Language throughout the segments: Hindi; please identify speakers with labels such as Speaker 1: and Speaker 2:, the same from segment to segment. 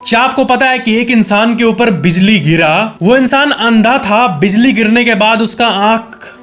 Speaker 1: क्या आपको पता है कि एक इंसान के ऊपर बिजली गिरा, वो इंसान अंधा था, बिजली गिरने के बाद उसका आंख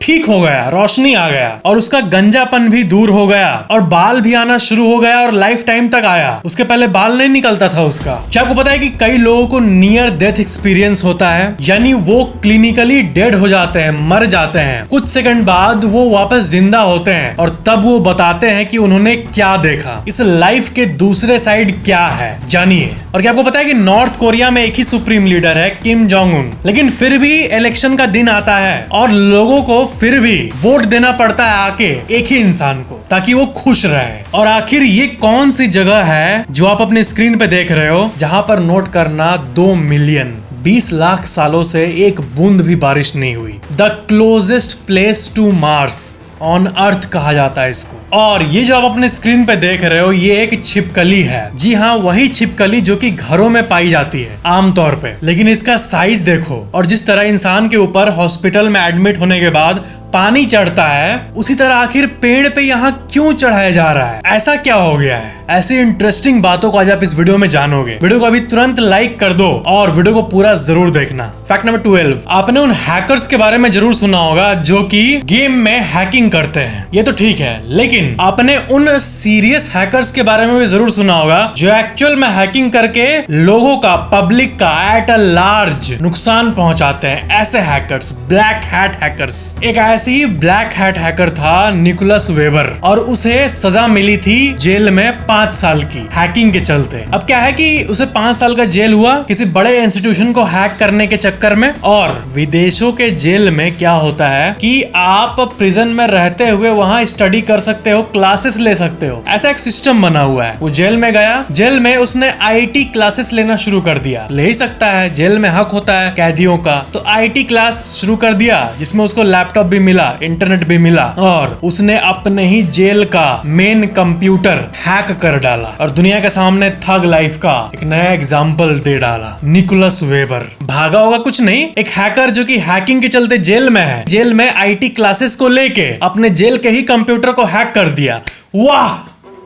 Speaker 1: ठीक हो गया, रोशनी आ गया और उसका गंजापन भी दूर हो गया और बाल भी आना शुरू हो गया और लाइफ टाइम तक आया। उसके पहले बाल नहीं निकलता था उसका। क्या आपको पता है कि कई लोगों को नियर डेथ एक्सपीरियंस होता है, यानी वो क्लिनिकली डेड हो जाते हैं, मर जाते हैं, कुछ सेकंड बाद वो वापस जिंदा होते हैं और तब वो बताते हैं कि उन्होंने क्या देखा, इस लाइफ के दूसरे साइड क्या है, जानिए। और क्या आपको पता है कि नॉर्थ कोरिया में एक ही सुप्रीम लीडर है, किम जोंग उन, लेकिन फिर भी इलेक्शन का दिन आता है और लोगों को फिर भी वोट देना पड़ता है आके एक ही इंसान को, ताकि वो खुश रहे। और आखिर ये कौन सी जगह है जो आप अपने स्क्रीन पे देख रहे हो, जहां पर नोट करना 2 मिलियन 20 लाख सालों से एक बूंद भी बारिश नहीं हुई। The closest place to Mars on earth कहा जाता है इसको। और ये जो आप अपने स्क्रीन पे देख रहे हो, ये एक छिपकली है। जी हाँ, वही छिपकली जो कि घरों में पाई जाती है आमतौर पे, लेकिन इसका साइज देखो। और जिस तरह इंसान के ऊपर हॉस्पिटल में एडमिट होने के बाद पानी चढ़ता है, उसी तरह आखिर पेड़ पे यहाँ क्यों चढ़ाया जा रहा है, ऐसा क्या हो गया है? ऐसी इंटरेस्टिंग बातों को आज आप इस वीडियो में जानोगे। वीडियो को अभी तुरंत लाइक कर दो और वीडियो को पूरा जरूर देखना। फैक्ट नंबर 12, आपने उन हैकर्स के बारे में जरूर सुना होगा जो कि गेम में हैकिंग करते हैं, ये तो ठीक है, लेकिन आपने उन सीरियस हैकर्स के बारे में भी जरूर सुना होगा जो एक्चुअल में हैकिंग करके लोगों का, पब्लिक का एट अ लार्ज नुकसान पहुंचाते हैं। ऐसे हैकर्स, ब्लैक हैट हैकर्स। एक ऐसी ब्लैक हैट हैकर था निकोलस वेबर, और उसे सजा मिली थी जेल में 5 साल की हैकिंग के चलते। अब क्या है कि उसे 5 साल का जेल हुआ किसी बड़े इंस्टीट्यूशन को हैक करने के चक्कर में। और विदेशों के जेल में क्या होता है कि आप प्रिजन में रहते हुए वहां स्टडी कर सकते हो, क्लासेस ले सकते हो, ऐसा एक सिस्टम बना हुआ है। वो जेल में गया, जेल में उसने आईटी क्लासेस लेना शुरू कर दिया। ले ही सकता है, जेल में हक होता है कैदियों का, तो आईटी क्लास शुरू कर दिया जिसमें उसको लैपटॉप भी मिला, इंटरनेट भी मिला, और उसने अपने ही जेल का मेन कंप्यूटर हैक कर डाला और दुनिया के सामने थग लाइफ का एक नया एग्जाम्पल दे डाला। निकोलस वेबर भागा होगा कुछ नहीं, एक हैकर जो कि हैकिंग के चलते जेल में है, जेल में आईटी क्लासेस को लेके अपने जेल के ही कंप्यूटर को हैक कर दिया। वाह।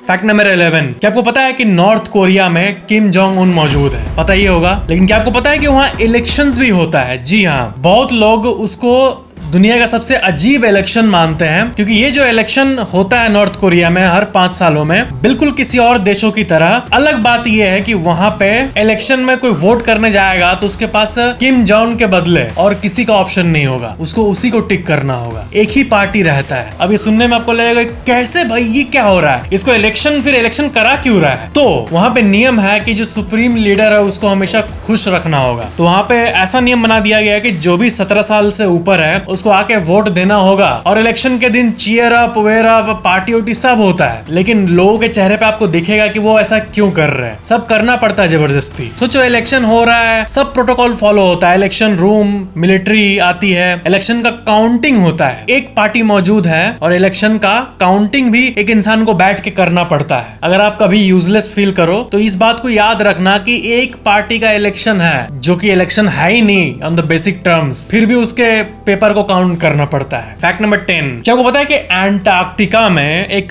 Speaker 1: फैक्ट नंबर 11, क्या आपको पता है कि नॉर्थ कोरिया में किम जोंग उन मौजूद है? पता ही होगा, लेकिन क्या आपको पता है कि वहाँ इलेक्शंस भी होता है? जी हाँ, बहुत लोग उसको दुनिया का सबसे अजीब इलेक्शन मानते हैं, क्योंकि ये जो इलेक्शन होता है नॉर्थ कोरिया में हर 5 सालों में, बिल्कुल किसी और देशों की तरह। अलग बात ये है कि वहां पे इलेक्शन में कोई वोट करने जाएगा तो उसके पास किम जोंग के बदले और किसी का ऑप्शन नहीं होगा, उसको उसी को टिक करना होगा, एक ही पार्टी रहता है। अब ये सुनने में आपको लगेगा कैसे भाई, ये क्या हो रहा है, इसको इलेक्शन फिर इलेक्शन करा क्यों रहा है? तो वहां पे नियम है कि जो सुप्रीम लीडर है उसको हमेशा खुश रखना होगा। तो वहां पे ऐसा नियम बना दिया गया है कि जो भी 17 साल से ऊपर है उसको आके वोट देना होगा। और इलेक्शन के दिन cheer up, where up, party उटी सब होता है, लेकिन लोगों के चेहरे पे आपको दिखेगा कि वो ऐसा क्यों कर रहे हैं। सब करना पड़ता है जबरदस्ती। सोचो इलेक्शन हो रहा है, सब प्रोटोकॉल फॉलो होता है, इलेक्शन रूम, मिलिट्री आती है, इलेक्शन का काउंटिंग होता है, एक पार्टी मौजूद है और इलेक्शन का काउंटिंग भी एक इंसान को बैठ के करना पड़ता है। अगर आप कभी यूजलेस फील करो तो इस बात को याद रखना कि एक पार्टी का इलेक्शन है जो कि इलेक्शन है ही नहीं ऑन द बेसिक टर्म्स, फिर भी उसके पेपर को काउंट करना पड़ता है। फैक्ट नंबर 10, क्या आपको पता है कि अंटार्कटिका में एक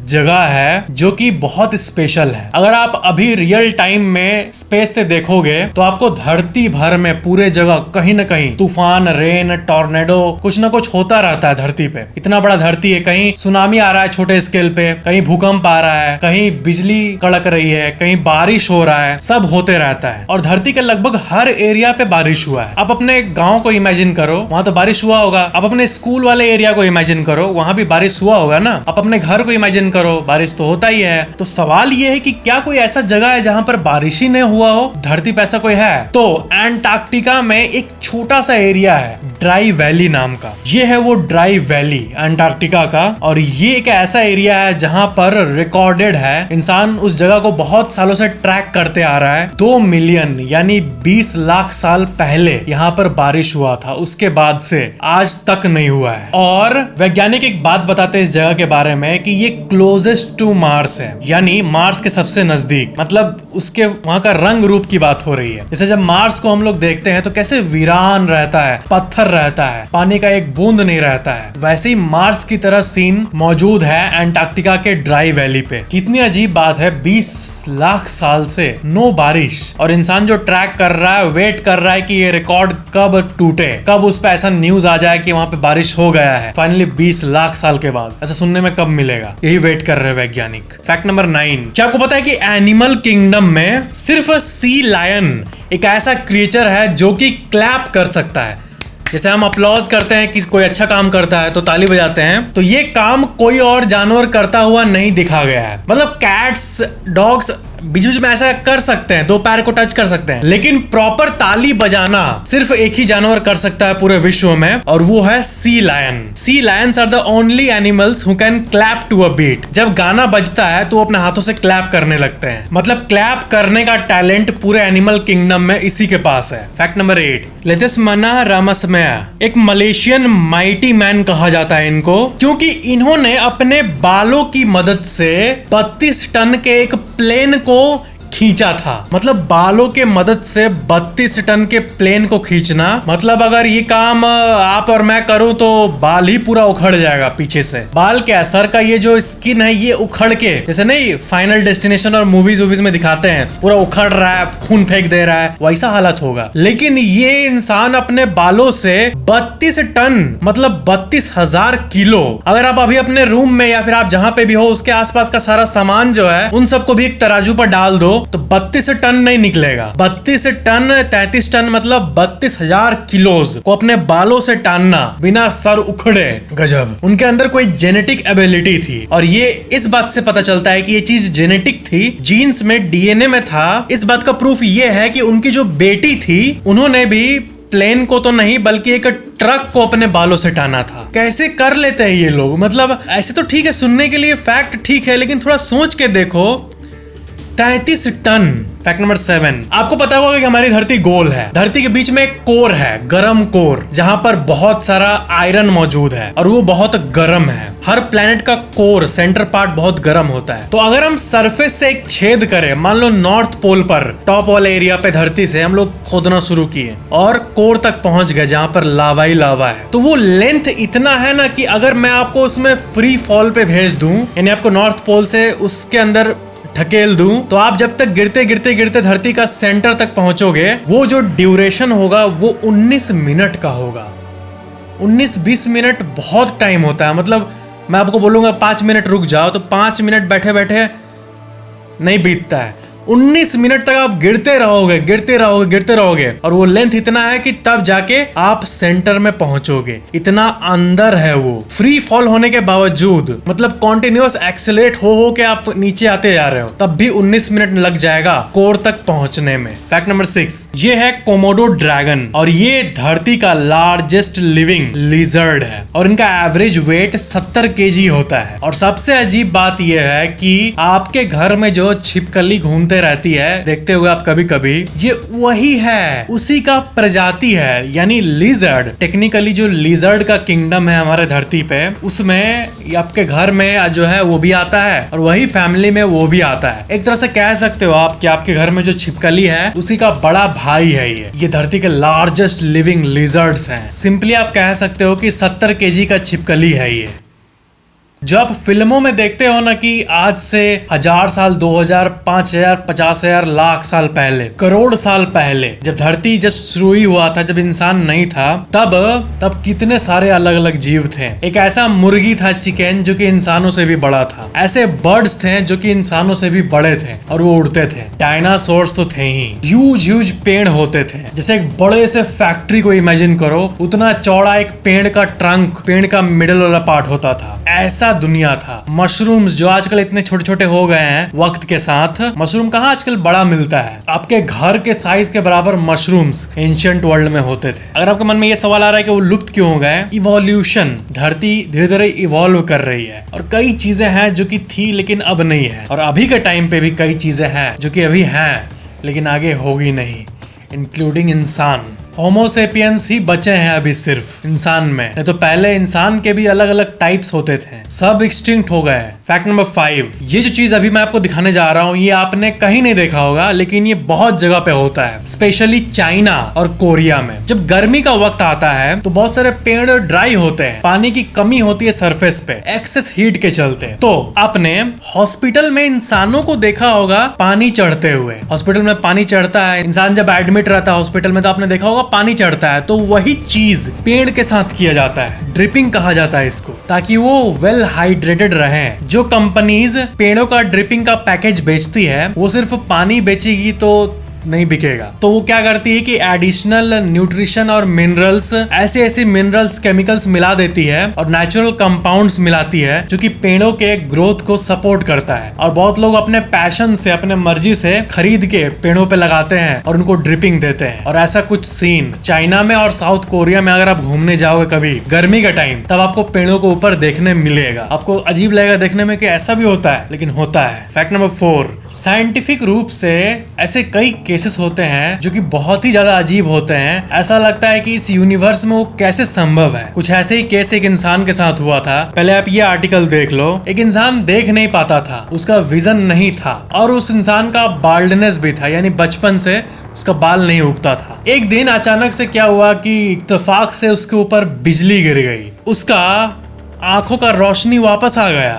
Speaker 1: जगह है जो कि बहुत स्पेशल है? अगर आप अभी रियल टाइम में स्पेस से देखोगे तो आपको धरती भर में पूरे जगह कहीं ना कहीं तूफान, रेन, टॉर्नेडो, कुछ ना कुछ होता रहता है धरती पे। इतना बड़ा धरती है, कहीं सुनामी आ रहा है छोटे स्केल पे, कहीं भूकंप आ रहा है, कहीं बिजली कड़क रही है, कहीं बारिश हो रहा है, सब होते रहता है। और धरती के लगभग हर एरिया पे बारिश हुआ है। आप अपने गाँव को इमेजिन करो, वहां तो बारिश हुआ होगा। आप अपने स्कूल वाले एरिया को इमेजिन करो, वहां भी बारिश हुआ होगा ना। आप अपने घर को इमेजिन करो, बारिश तो होता ही है। तो सवाल ये है कि क्या कोई ऐसा जगह है जहां पर बारिश ही नहीं हुआ हो? धरती पे ऐसा कोई है? तो अंटार्कटिका में एक छोटा सा एरिया है, ड्राई वैली नाम का। ये है वो ड्राई वैली अंटार्कटिका का, और ये एक ऐसा एरिया है जहां पर रिकॉर्डेड है, इंसान उस जगह को बहुत सालों से ट्रैक करते आ रहा है। 2 मिलियन यानी 20 लाख साल पहले यहाँ पर बारिश हुआ था, उसके बाद से आज तक नहीं हुआ है। और वैज्ञानिक एक बात बताते हैं इस जगह के बारे में कि ये क्लोजेस्ट टू मार्स है, यानी मार्स के सबसे नजदीक। मतलब उसके वहां का रंग रूप की बात हो रही है। जैसे जब मार्स को हम लोग देखते हैं तो कैसे वीरान रहता है, पत्थर रहता है, पानी का एक बूंद नहीं रहता है, वैसे ही मार्स की तरह सीन मौजूद है एंटार्क्टिका के ड्राई वैली पे। कितनी अजीब बात है, 20 लाख साल से नो बारिश, और इंसान जो ट्रैक कर रहा है, वेट कर रहा है कि ये रिकॉर्ड कब टूटे, कब उस पर ऐसा न्यूज आ जाए कि वहां पे बारिश हो गया है फाइनली 20 लाख साल के बाद। ऐसा सुनने में कब मिलेगा, यही वेट कर रहे हैं वैज्ञानिक। फैक्ट नंबर 9, क्या आपको पता है कि एनिमल किंगडम में सिर्फ सी लायन एक ऐसा क्रिएचर है जो कि क्लैप कर सकता है। जैसे हम अप्लॉज करते हैं कि कोई अच्छा काम करता है तो ताली बजाते हैं, तो ये काम कोई और जानवर करता हुआ नहीं दिखा गया है। मतलब कैट्स, डॉग्स बीच बीच में ऐसा कर सकते हैं, दो पैर को टच कर सकते हैं, लेकिन प्रॉपर ताली बजाना सिर्फ एक ही जानवर कर सकता है पूरे विश्व में, और वो है sea lion. Sea lions are the only animals who can clap to a beat. जब गाना बजता है तो वो अपने हाथों से क्लैप करने लगते हैं। मतलब क्लैप करने का टैलेंट पूरे एनिमल किंगडम में इसी के पास है। फैक्ट नंबर 8, लेटिसमना रामसमया एक मलेशियन माइटी मैन कहा जाता है इनको, क्योंकि इन्होंने अपने बालों की मदद से 32 टन के एक प्लेन को खींचा था। मतलब बालों के मदद से 32 टन के प्लेन को खींचना, मतलब अगर ये काम आप और मैं करूं तो बाल ही पूरा उखड़ जाएगा पीछे से। बाल क्या, सर का ये जो स्किन है ये उखड़ के, जैसे नहीं फाइनल डेस्टिनेशन और मूवीज में दिखाते हैं पूरा उखड़ रहा है, खून फेंक दे रहा है, वैसा हालत होगा। लेकिन ये इंसान अपने बालों से 32 टन मतलब 32,000 किलो, अगर आप अभी अपने रूम में या फिर आप जहां पे भी हो उसके आसपास का सारा सामान जो है उन सबको भी एक तराजू पर डाल दो तो 32 टन नहीं निकलेगा। 32 टन 33 टन मतलब 32,000 किलोज को अपने बालों से टानना बिना सर उखड़े, गजब। उनके अंदर कोई जेनेटिक एबिलिटी थी, और ये इस बात से पता चलता है कि ये चीज जेनेटिक थी, जीन्स में, डीएनए में था। इस बात का प्रूफ ये है कि उनकी जो बेटी थी उन्होंने भी प्लेन को तो नहीं बल्कि एक ट्रक को अपने बालों से टाना था। कैसे कर लेते हैं ये लोग? मतलब ऐसे तो ठीक है, सुनने के लिए फैक्ट ठीक है, लेकिन थोड़ा सोच के देखो, 33 टन। फैक्ट नंबर 7, आपको पता होगा कि हमारी धरती गोल है। धरती के बीच में एक कोर है, गरम कोर, जहां पर बहुत सारा आयरन मौजूद है और वो बहुत गरम है। हर प्लेनेट का कोर, सेंटर पार्ट बहुत गरम होता है। तो अगर हम सरफेस से एक छेद करें, मान लो नॉर्थ पोल पर, टॉप वाले एरिया पे धरती से हम लोग खोदना शुरू किए और कोर तक पहुंच गए जहां पर लावा ही लावा है, तो वो लेंथ इतना है ना कि अगर मैं आपको उसमें फ्री फॉल पे भेज दूं, यानी आपको नॉर्थ पोल से उसके अंदर ढकेल दूं, तो आप जब तक गिरते गिरते गिरते धरती का सेंटर तक पहुंचोगे, वो जो ड्यूरेशन होगा वो 19 मिनट का होगा। 19-20 मिनट बहुत टाइम होता है। मतलब मैं आपको बोलूंगा 5 मिनट रुक जाओ तो 5 मिनट बैठे बैठे नहीं बीतता है। 19 मिनट तक आप गिरते रहोगे, गिरते रहोगे, गिरते रहोगे, और वो लेंथ इतना है कि तब जाके आप सेंटर में पहुंचोगे। इतना अंदर है वो, फ्री फॉल होने के बावजूद। मतलब कॉन्टिन्यूअस एक्सेलरेट हो के आप नीचे आते जा रहे हो, तब भी 19 मिनट लग जाएगा कोर तक पहुंचने में। फैक्ट नंबर 6, ये है कोमोडो ड्रैगन, और ये धरती का लार्जेस्ट लिविंग लिजर्ड है, और इनका एवरेज वेट 70 kg होता है। और सबसे अजीब बात यह है कि आपके घर में जो छिपकली घूमते रहती है, देखते हुए आप कभी कभी, ये वही है, उसी का प्रजाति है, यानी लिजर्ड। टेक्निकली जो लिजर्ड का किंगडम है हमारे धरती पे, उसमें आपके घर में जो है वो भी आता है और वही फैमिली में वो भी आता है। एक तरह से कह सकते हो आप कि आपके घर में जो छिपकली है उसी का बड़ा भाई है ये धरती के लार्जेस्ट लिविंग लिजर्ड्स हैं। सिंपली आप कह सकते हो कि 70 kg का छिपकली है ये। जो आप फिल्मों में देखते हो ना कि आज से 1000 साल, 2000, 5000, 50,000, लाख साल पहले, करोड़ साल पहले, जब धरती जस्ट शुरू ही हुआ था, जब इंसान नहीं था, तब कितने सारे अलग अलग जीव थे। एक ऐसा मुर्गी था, चिकन, जो कि इंसानों से भी बड़ा था। ऐसे बर्ड्स थे जो कि इंसानों से भी बड़े थे और वो उड़ते थे। डायनासोर्स तो थे ही। ह्यूज पेड़ होते थे। जैसे एक बड़े से फैक्ट्री को इमेजिन करो, उतना चौड़ा एक पेड़ का ट्रंक, पेड़ का मिडल वाला पार्ट होता था। ऐसा दुनिया था। मशरूम्स जो आजकल इतने छोटे छोटे हो गए हैं वक्त के साथ, मशरूम कहाँ आजकल बड़ा मिलता है। आपके घर के साइज के बराबर मशरूम्स एंशिएंट वर्ल्ड में होते थे। अगर आपके मन में ये सवाल आ रहा है कि वो लुप्त क्यों हो गए, इवोल्यूशन, धरती धीरे धीरे इवॉल्व कर रही है और कई चीजें हैं जो कि थी लेकिन अब नहीं है, और अभी के टाइम पे भी कई चीजें हैं जो कि अभी हैं लेकिन आगे होगी नहीं, इंक्लूडिंग इंसान। होमोसेपियंस ही बचे हैं अभी सिर्फ इंसान में, नहीं तो पहले इंसान के भी अलग अलग टाइप्स होते थे, सब एक्सटिंक्ट हो गए। फैक्ट नंबर 5, ये जो चीज अभी मैं आपको दिखाने जा रहा हूँ ये आपने कहीं नहीं देखा होगा, लेकिन ये बहुत जगह पे होता है, स्पेशली चाइना और कोरिया में। जब गर्मी का वक्त आता है तो बहुत सारे पेड़ ड्राई होते हैं, पानी की कमी होती है सरफेस पे एक्सेस हीट के चलते। तो आपने हॉस्पिटल में इंसानों को देखा होगा पानी चढ़ते हुए। हॉस्पिटल में पानी चढ़ता है, इंसान जब एडमिट रहता है हॉस्पिटल में तो आपने देखा होगा पानी चढ़ता है। तो वही चीज पेड़ के साथ किया जाता है, ड्रिपिंग कहा जाता है इसको, ताकि वो वेल हाइड्रेटेड रहे। जो कंपनीज पेड़ों का ड्रिपिंग का पैकेज बेचती है वो सिर्फ पानी बेचेगी तो नहीं बिकेगा, तो वो क्या करती है कि एडिशनल न्यूट्रिशन और मिनरल्स, ऐसे मिनरल्स केमिकल्स मिला देती है और नेचुरल कंपाउंड्स मिलाती है जो कि पेड़ों के ग्रोथ को सपोर्ट करता है। और बहुत लोग अपने पैशन से, अपने मर्जी से खरीद के पेड़ों पे लगाते हैं और उनको ड्रिपिंग देते हैं। और ऐसा कुछ सीन चाइना में और साउथ कोरिया में अगर आप घूमने जाओगे कभी गर्मी का टाइम, तब आपको पेड़ों को ऊपर देखने मिलेगा। आपको अजीब लगेगा देखने में कि ऐसा भी होता है, लेकिन होता है। फैक्ट नंबर 4, साइंटिफिक रूप से ऐसे कई केसेस होते हैं जो कि बहुत ही ज्यादा अजीब होते हैं। ऐसा लगता है कि इस यूनिवर्स में वो कैसे संभव है। कुछ ऐसे ही केस एक इंसान के साथ हुआ था। पहले आप ये आर्टिकल देख लो। एक इंसान देख नहीं पाता था, उसका विजन नहीं था और उस इंसान का बाल्डनेस भी था, यानी बचपन से उसका बाल नहीं उगता था। एक दिन अचानक से क्या हुआ कि इत्तेफाक से उसके ऊपर बिजली गिर गई, उसका आंखों का रोशनी वापस आ गया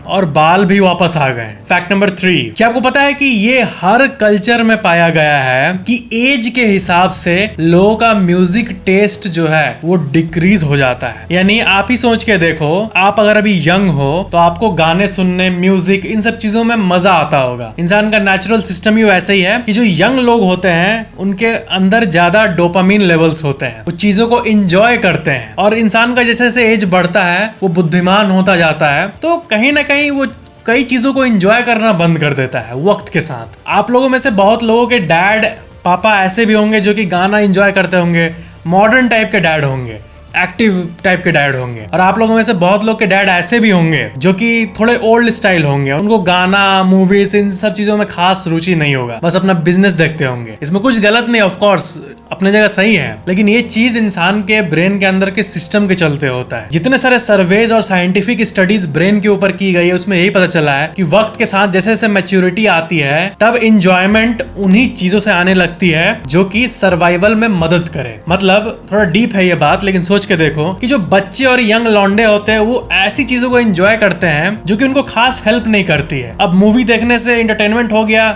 Speaker 1: और बाल भी वापस आ गए। फैक्ट नंबर 3, क्या आपको पता है कि ये हर कल्चर में पाया गया है कि एज के हिसाब से लोगों का म्यूजिक टेस्ट जो है वो डिक्रीज हो जाता है। यानी आप ही सोच के देखो, आप अगर अभी यंग हो तो आपको गाने सुनने, म्यूजिक, इन सब चीजों में मजा आता होगा। इंसान का नेचुरल सिस्टम ही वैसे ही है कि जो यंग लोग होते हैं उनके अंदर ज्यादा डोपामिन लेवल्स होते हैं, वो चीजों को इंजॉय करते हैं। और इंसान का जैसे जैसे एज बढ़ता है वो बुद्धिमान होता जाता है, तो कहीं ना कहीं वो कई चीजों को एंजॉय करना बंद कर देता है वक्त के साथ। आप लोगों में से बहुत लोगों के डैड पापा ऐसे भी होंगे जो कि गाना एंजॉय करते होंगे, मॉडर्न टाइप के डैड होंगे, एक्टिव टाइप के डैड होंगे। और आप लोगों में से बहुत लोग के डैड ऐसे भी होंगे जो कि थोड़े ओल्ड स्टाइल होंगे, उनको गाना, मूवीज, इन सब चीजों में खास रुचि नहीं होगा, बस अपना बिजनेस देखते होंगे। इसमें कुछ गलत नहीं, ऑफ कोर्स अपने जगह सही है, लेकिन ये चीज इंसान के ब्रेन के अंदर के सिस्टम के चलते होता है। जितने सारे सर्वेज और साइंटिफिक स्टडीज ब्रेन के ऊपर की गई है उसमें यही पता चला है कि वक्त के साथ जैसे जैसे मैच्योरिटी आती है तब इंजॉयमेंट उन्हीं चीजों से आने लगती है जो कि सर्वाइवल में मदद करे। मतलब थोड़ा डीप है ये बात, लेकिन सोच के देखो कि जो बच्चे और यंग लौंडे होते हैं वो ऐसी चीजों को एंजॉय करते हैं जो कि उनको खास हेल्प नहीं करती है। अब मूवी देखने से एंटरटेनमेंट हो गया,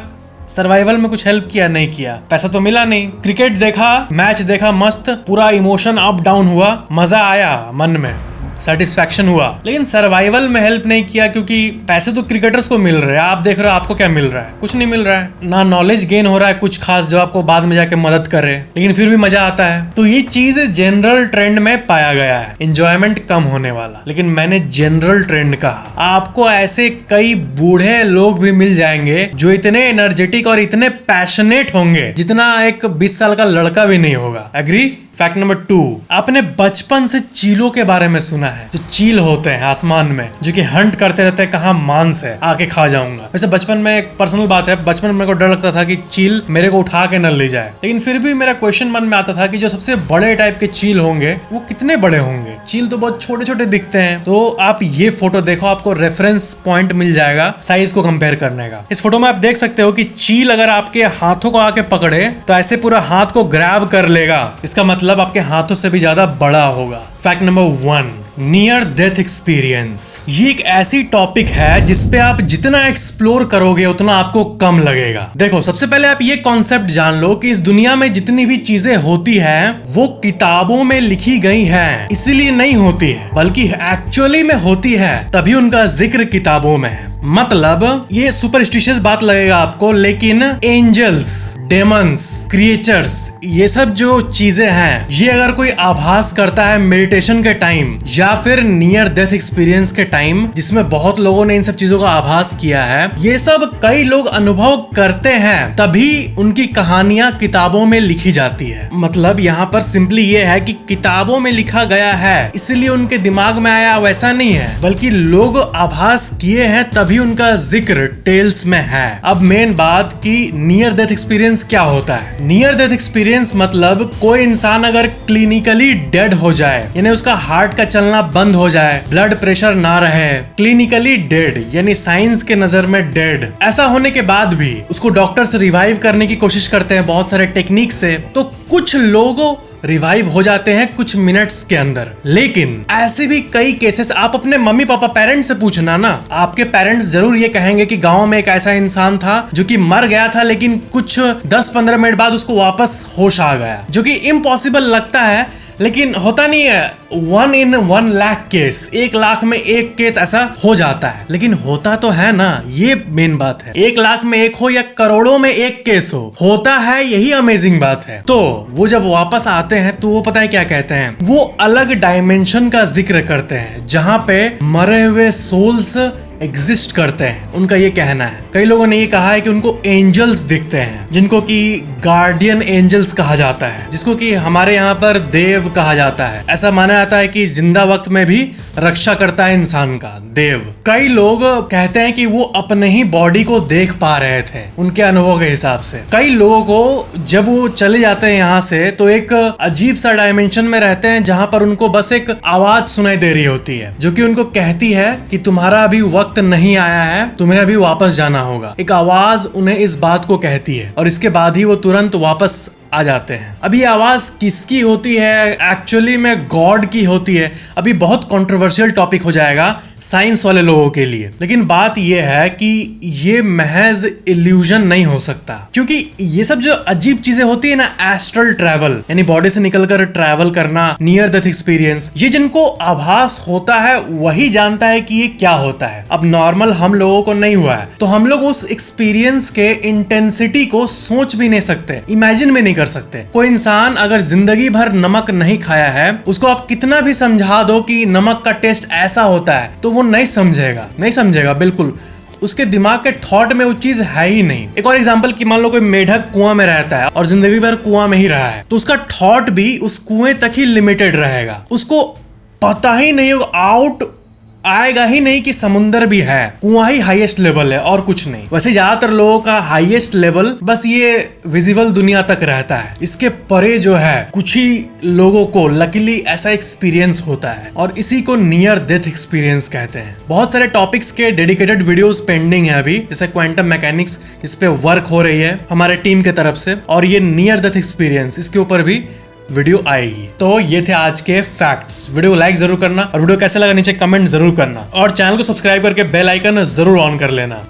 Speaker 1: सर्वाइवल में कुछ हेल्प किया नहीं किया, पैसा तो मिला नहीं। क्रिकेट देखा, मैच देखा, मस्त, पूरा इमोशन अप डाउन हुआ, मजा आया, मन में सेटिस्फैक्शन हुआ, लेकिन सर्वाइवल में हेल्प नहीं किया क्योंकि पैसे तो क्रिकेटर्स को मिल रहे हैं। आप देख रहे हो आपको क्या मिल रहा है? कुछ नहीं मिल रहा है, ना नॉलेज गेन हो रहा है कुछ खास जो आपको बाद में जाके मदद करे, लेकिन फिर भी मजा आता है। तो ये चीज जनरल ट्रेंड में पाया गया है, एंजॉयमेंट कम होने वाला। लेकिन मैंने जनरल ट्रेंड कहा, आपको ऐसे कई बूढ़े लोग भी मिल जाएंगे जो इतने एनर्जेटिक और इतने पैशनेट होंगे जितना एक 20 साल का लड़का भी नहीं होगा। एग्री? फैक्ट नंबर 2, आपने बचपन से चीलों के बारे में सुना है, जो चील होते हैं आसमान में, जो कि हंट करते रहते हैं, कहाँ मांस है आके खा जाऊंगा। वैसे बचपन में एक पर्सनल बात है, बचपन में मेरे को डर लगता था कि चील मेरे को उठा के न ले जाए, लेकिन फिर भी मेरा क्वेश्चन मन में आता था कि जो सबसे बड़े टाइप के चील होंगे वो कितने बड़े होंगे। चील तो बहुत छोटे छोटे दिखते हैं। तो आप ये फोटो देखो, आपको रेफरेंस पॉइंट मिल जाएगा साइज को कंपेयर करने का। इस फोटो में आप देख सकते हो कि चील अगर आपके हाथों को आके पकड़े तो ऐसे पूरा हाथ को ग्रैब कर लेगा, इसका मतलब आपके हाथों से भी ज्यादा बड़ा होगा। Fact number 1, near death experience. ये एक ऐसी टॉपिक है जिसपे आप जितना एक्सप्लोर करोगे उतना आपको कम लगेगा। देखो, सबसे पहले आप ये कॉन्सेप्ट जान लो कि इस दुनिया में जितनी भी चीजें होती है वो किताबों में लिखी गई है, इसीलिए नहीं होती है, बल्कि एक्चुअली में होती है, तभी उनका जिक्र किताबों में है। मतलब ये सुपरस्टिशियस बात लगेगा आपको, लेकिन एंजल्स, डेमंस, क्रिएचर्स, ये सब जो चीजें हैं, ये अगर कोई आभास करता है मेडिटेशन के टाइम या फिर नियर डेथ एक्सपीरियंस के टाइम, जिसमें बहुत लोगों ने इन सब चीजों का आभास किया है, ये सब कई लोग अनुभव करते हैं, तभी उनकी कहानियां किताबों में लिखी जाती है। मतलब यहाँ पर सिंपली ये है कि किताबों में लिखा गया है इसलिए उनके दिमाग में आया, वैसा नहीं है, बल्कि लोग आभास किए हैं तभी तभी उनका जिक्र टेल्स में है। अब मेन बात कि नियर डेथ एक्सपीरियंस क्या होता है। नियर डेथ एक्सपीरियंस मतलब कोई इंसान अगर क्लिनिकली डेड हो जाए, यानी उसका हार्ट का चलना बंद हो जाए, ब्लड प्रेशर ना रहे, क्लिनिकली डेड यानी साइंस के नजर में डेड, ऐसा होने के बाद भी उसको डॉक्टर्स रिवाइव करने की कोशिश करते हैं बहुत सारे टेक्निक से, तो कुछ लोगों रिवाइव हो जाते हैं कुछ मिनट्स के अंदर। लेकिन ऐसे भी कई केसेस, आप अपने मम्मी पापा पेरेंट्स से पूछना ना, आपके पेरेंट्स जरूर ये कहेंगे कि गांव में एक ऐसा इंसान था जो कि मर गया था, लेकिन कुछ 10-15 मिनट बाद उसको वापस होश आ गया, जो कि इम्पॉसिबल लगता है, लेकिन होता नहीं है। 1 in 1 लाख केस, 1 लाख में एक केस ऐसा हो जाता है, लेकिन होता तो है ना, ये मेन बात है। 1 लाख में एक हो या करोड़ों में एक केस हो, होता है, यही अमेजिंग बात है। तो वो जब वापस आते हैं तो वो पता है क्या कहते हैं, वो अलग डायमेंशन का जिक्र करते हैं जहां पे मरे हुए सोल्स एग्जिस्ट करते हैं, उनका ये कहना है। कई लोगों ने ये कहा है कि उनको एंजल्स दिखते हैं, जिनको कि गार्डियन एंजल्स कहा जाता है, जिसको कि हमारे यहाँ पर देव कहा जाता है। ऐसा माना जाता है कि जिंदा वक्त में भी रक्षा करता है इंसान का देव। कई लोग कहते हैं कि वो अपने ही बॉडी को देख पा रहे थे उनके अनुभव के हिसाब से। कई लोगों को जब वो चले जाते हैं यहाँ से तो एक अजीब सा डायमेंशन में रहते हैं जहां पर उनको बस एक आवाज सुनाई दे रही होती है, जो कि उनको कहती है कि तुम्हारा अभी वक्त नहीं आया है, तुम्हें अभी वापस जाना होगा। एक आवाज उन्हें इस बात को कहती है और इसके बाद ही वो तुरंत वापस आ जाते हैं। अब ये आवाज किसकी होती है? एक्चुअली में गॉड की होती है। अभी बहुत कंट्रोवर्शियल टॉपिक हो जाएगा साइंस वाले लोगों के लिए, लेकिन बात ये है कि ये महज इल्यूजन नहीं हो सकता, क्योंकि ये सब जो अजीब चीजें होती है ना, एस्ट्रल ट्रैवल यानी बॉडी से निकलकर ट्रैवल करना, नियर डेथ एक्सपीरियंस, ये जिनको आभास होता है वही जानता है कि ये क्या होता है। अब नॉर्मल हम लोगों को नहीं हुआ है तो हम लोग उस एक्सपीरियंस के इंटेंसिटी को सोच भी नहीं सकते, इमेजिन भी नहीं कर सकते। कोई इंसान अगर जिंदगी भर नमक नहीं खाया है, उसको आप कितना भी समझा दो कि नमक का टेस्ट ऐसा होता है, तो वो नहीं समझेगा बिल्कुल। उसके दिमाग के थॉट में वो चीज है ही नहीं। एक और एग्जांपल कि मान लो कोई मेढक कुआं में रहता है और जिंदगी भर कुआं में ही रहा है, तो उसका थॉट भी उस कुएं तक ही लिमिटेड रहेगा। उसको पता ही नहीं होगा, आउट आएगा ही नहीं कि समुंदर भी है, कुआं ही हाईएस्ट लेवल है और कुछ नहीं। वैसे ज्यादातर लोगों का हाईएस्ट लेवल बस ये विजिबल दुनिया तक रहता है, इसके परे जो है कुछ ही लोगों को लकीली ऐसा एक्सपीरियंस होता है और इसी को नियर डेथ एक्सपीरियंस कहते हैं। बहुत सारे टॉपिक्स के डेडिकेटेड वीडियोस पेंडिंग है अभी, जैसे क्वांटम मैकेनिक्स, इस पे वर्क हो रही है हमारे टीम के तरफ से, और ये नियर डेथ एक्सपीरियंस, इसके ऊपर भी वीडियो आएगी। तो ये थे आज के फैक्ट्स। वीडियो को लाइक जरूर करना और वीडियो कैसा लगा नीचे कमेंट जरूर करना और चैनल को सब्सक्राइब करके बेल आइकन जरूर ऑन कर लेना।